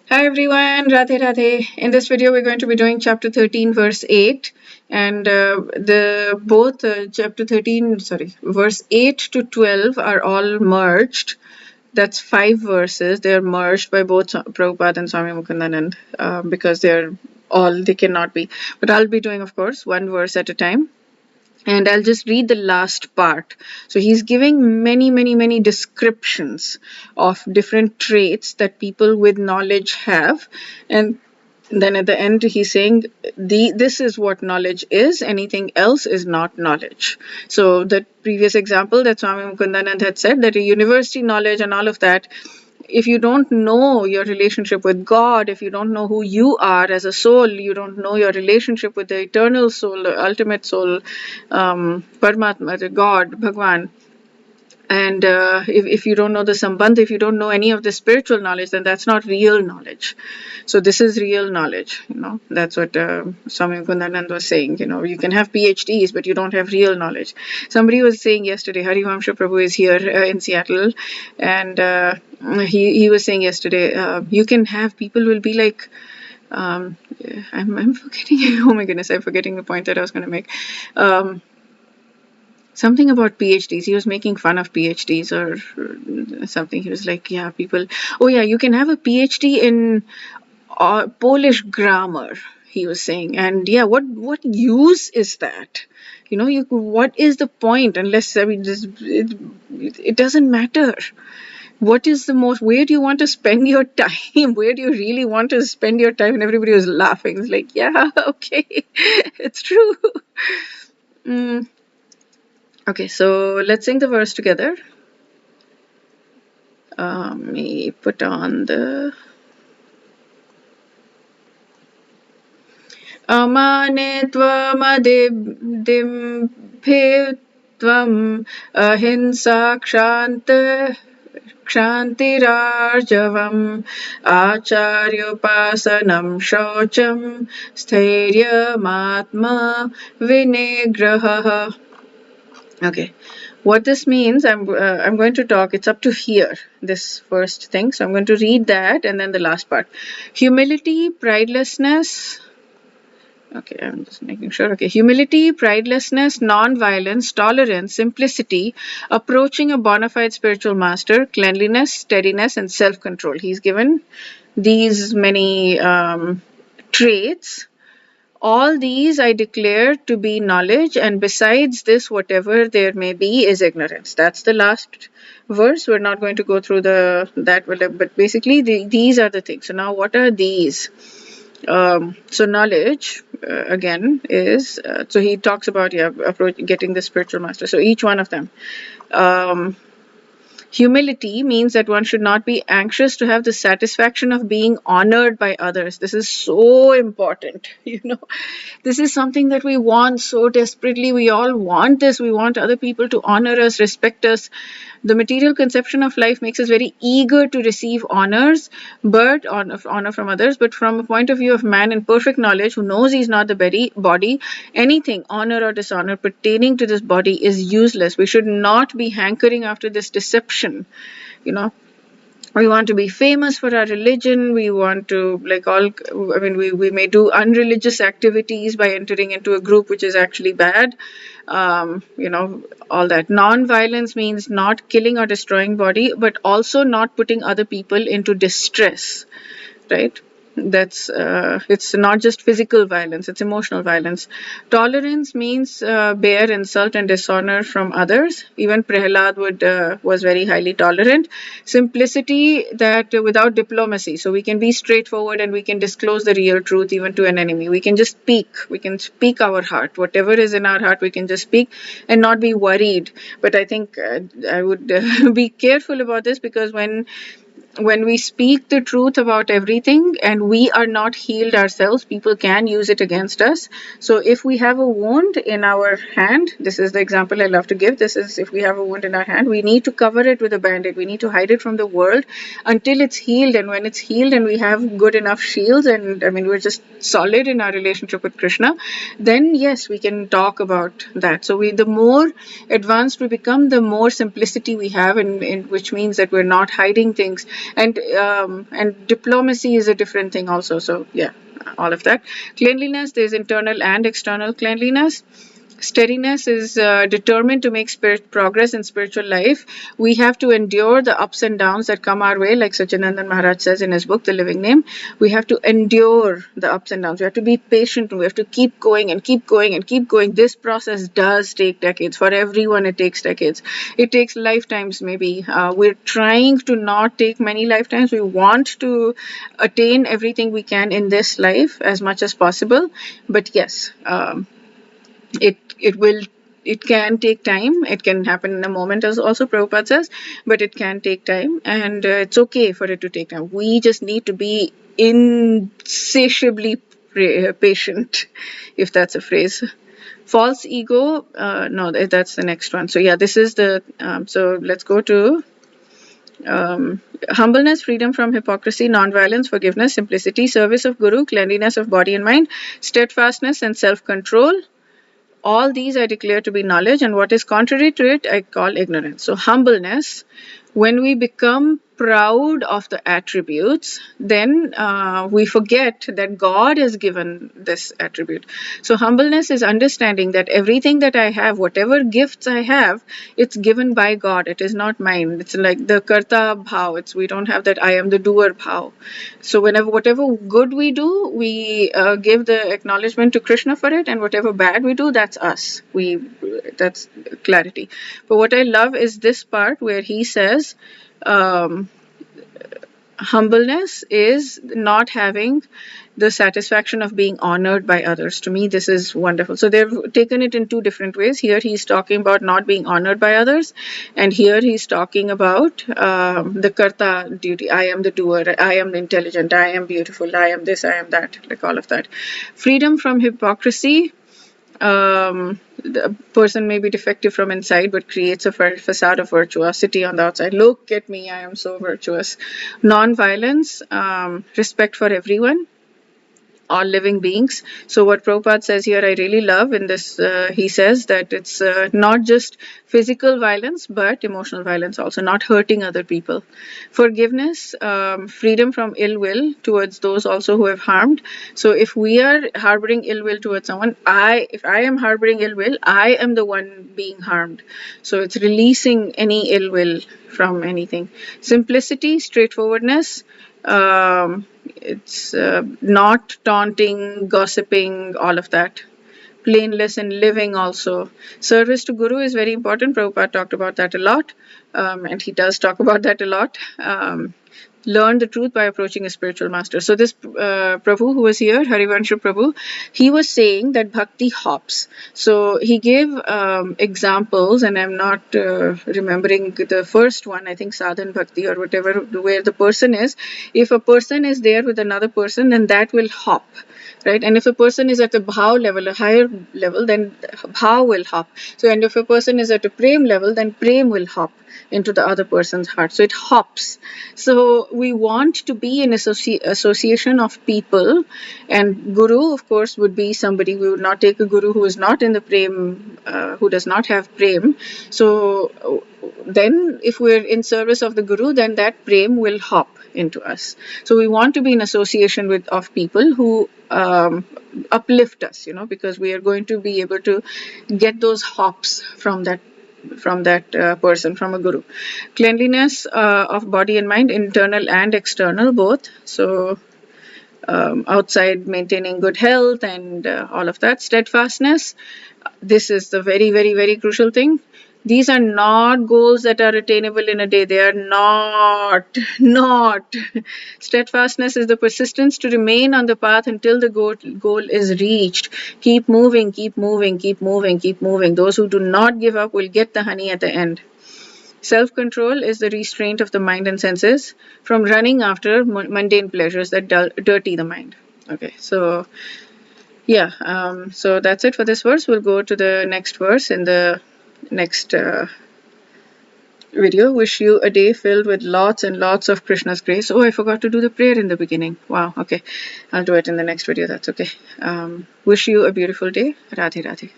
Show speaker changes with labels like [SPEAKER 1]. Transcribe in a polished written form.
[SPEAKER 1] Hi everyone, Radhe Radhe. In this video, we're going to be doing chapter 13, verse 8, and the both chapter 13, verse 8 to 12 are all merged. That's 5 verses. They're merged by both Prabhupada and Swami Mukundanand because they cannot be. But I'll be doing, of course, one verse at a time. And I'll just read the last part. So he's giving many descriptions of different traits that people with knowledge have. And then at the end, he's saying, this is what knowledge is, anything else is not knowledge. So the previous example that Swami Mukundanand had said, that a university knowledge and all of that, if you don't know your relationship with God, if you don't know who you are as a soul, you don't know your relationship with the eternal soul, the ultimate soul, Paramatma, the God, Bhagwan, and if you don't know the sambandha, if you don't know any of the spiritual knowledge, then that's not real knowledge. So this is real knowledge. That's what Swami Gundanand was saying. You can have PhDs, but you don't have real knowledge. Somebody was saying yesterday, Harivamsha Prabhu is here in Seattle, and he was saying yesterday, you can have people will be like, I'm forgetting. Oh my goodness, I'm forgetting the point that I was going to make. Something about PhDs. He was making fun of PhDs or something. He was like, yeah, people, oh yeah, you can have a PhD in Polish grammar, he was saying. And yeah, what use is that? What is the point? Unless, I mean, it doesn't matter. What is the most, where do you want to spend your time? Where do you really want to spend your time? And everybody was laughing. It's like, yeah, okay, it's true. Okay, so let's sing the verse together. Let me put on the Amane tvam adibdimpe tvam ahimsa kshantirarjavam acharyopasanam shocham sthairyamatma vinigraha. Okay, what this means, I'm going to talk. It's up to here, this first thing. So I'm going to read that and then the last part. Humility, pridelessness. Okay, I'm just making sure. Okay, humility, pridelessness, non-violence, tolerance, simplicity, approaching a bona fide spiritual master, cleanliness, steadiness, and self-control. He's given these many traits. All these I declare to be knowledge, and besides this, whatever there may be is ignorance. That's the last verse. We're not going to go through that, but basically these are the things. So now, what are these? So knowledge again is so he talks about getting the spiritual master. So each one of them. Humility means that one should not be anxious to have the satisfaction of being honored by others. This is so important. This is something that we want so desperately. We all want this. We want other people to honor us, respect us. The material conception of life makes us very eager to receive honors, but honor from others. But from a point of view of man in perfect knowledge, who knows he's not the body, anything, honor or dishonor pertaining to this body is useless. We should not be hankering after this deception. We want to be famous for our religion. We want to we may do unreligious activities by entering into a group which is actually bad. All that. Non-violence means not killing or destroying body, but also not putting other people into distress, right? That's it's not just physical violence, it's emotional violence. Tolerance means bear insult and dishonor from others. Even Prahlad was very highly tolerant. Simplicity, that without diplomacy, so we can be straightforward and we can disclose the real truth even to an enemy. We can just speak our heart, whatever is in our heart, we can just speak and not be worried. But I think I would be careful about this, because when we speak the truth about everything and we are not healed ourselves, people can use it against us. So if we have a wound in our hand, this is the example I love to give. This is, if we have a wound in our hand, we need to cover it with a band-aid. We need to hide it from the world until it's healed. And when it's healed and we have good enough shields, and we're just solid in our relationship with Krishna, then yes, we can talk about that. So the more advanced we become, the more simplicity we have, in which means that we're not hiding things. And diplomacy is a different thing also. So yeah, all of that. Cleanliness, there's internal and external cleanliness. Steadiness is determined to make progress in spiritual life. We have to endure the ups and downs that come our way, like Sachinandan Maharaj says in his book, The Living Name. We have to endure the ups and downs. We have to be patient. We have to keep going and keep going and keep going. This process does take decades. For everyone, it takes decades. It takes lifetimes, maybe. We're trying to not take many lifetimes. We want to attain everything we can in this life as much as possible. But yes, it can take time. It can happen in a moment, as also Prabhupada says, but it can take time, and it's okay for it to take time. We just need to be insatiably patient, if that's a phrase. False ego, no, that's the next one. So yeah, this is the so let's go to humbleness, freedom from hypocrisy, non-violence, forgiveness, simplicity, service of Guru, cleanliness of body and mind, steadfastness and self-control. All these I declare to be knowledge, and what is contrary to it I call ignorance. So humbleness, when we become proud of the attributes, then we forget that God has given this attribute. So humbleness is understanding that everything that I have, whatever gifts I have, it's given by God. It is not mine. It's like the karta bhav. We don't have that I am the doer bhav. So whatever good we do, we give the acknowledgement to Krishna for it, and whatever bad we do, that's us. That's clarity. But what I love is this part where he says, humbleness is not having the satisfaction of being honored by others. To me, this is wonderful. So they've taken it in two different ways. Here he's talking about not being honored by others, and here he's talking about the karta duty. I am the doer, I am the intelligent, I am beautiful, I am this, I am that, like all of that. Freedom from hypocrisy. The person may be defective from inside but creates a facade of virtuosity on the outside. Look at me, I am so virtuous. Non-violence, respect for everyone, all living beings. So what Prabhupada says here I really love in this, he says that it's not just physical violence but emotional violence also, not hurting other people. Forgiveness, freedom from ill will towards those also who have harmed. So if we are harboring ill will towards someone, if I am harboring ill will, I am the one being harmed. So it's releasing any ill will from anything. Simplicity, straightforwardness, it's not taunting, gossiping, all of that. Plainness in living also. Service to Guru is very important. Prabhupada talked about that a lot, and he does talk about that a lot. Learn the truth by approaching a spiritual master. So this Prabhu who was here, Harivanshu Prabhu, he was saying that bhakti hops. So he gave examples, and I'm not remembering the first one, I think sadhan bhakti or whatever, where the person is. If a person is there with another person, then that will hop. Right? And if a person is at a bhav level, a higher level, then bhav will hop. So, and if a person is at a prem level, then prem will hop into the other person's heart. So it hops. So we want to be in association of people, and Guru, of course, would be somebody. We would not take a Guru who is not in the prem, who does not have prem. So then if we're in service of the Guru, then that prem will hop into us. So we want to be in association of people who uplift us, because we are going to be able to get those hops from that person, from a Guru. Cleanliness of body and mind, internal and external both. So outside maintaining good health and all of that. Steadfastness, this is the very, very, very crucial thing. These are not goals that are attainable in a day. They are not. Steadfastness is the persistence to remain on the path until the goal is reached. Keep moving, keep moving, keep moving, keep moving. Those who do not give up will get the honey at the end. Self-control is the restraint of the mind and senses from running after mundane pleasures that dirty the mind. Okay, so yeah, so that's it for this verse. We'll go to the next verse in the next video. Wish you a day filled with lots and lots of Krishna's grace. Oh, I forgot to do the prayer in the beginning. Wow, okay. I'll do it in the next video. That's okay. Wish you a beautiful day. Radhe Radhe.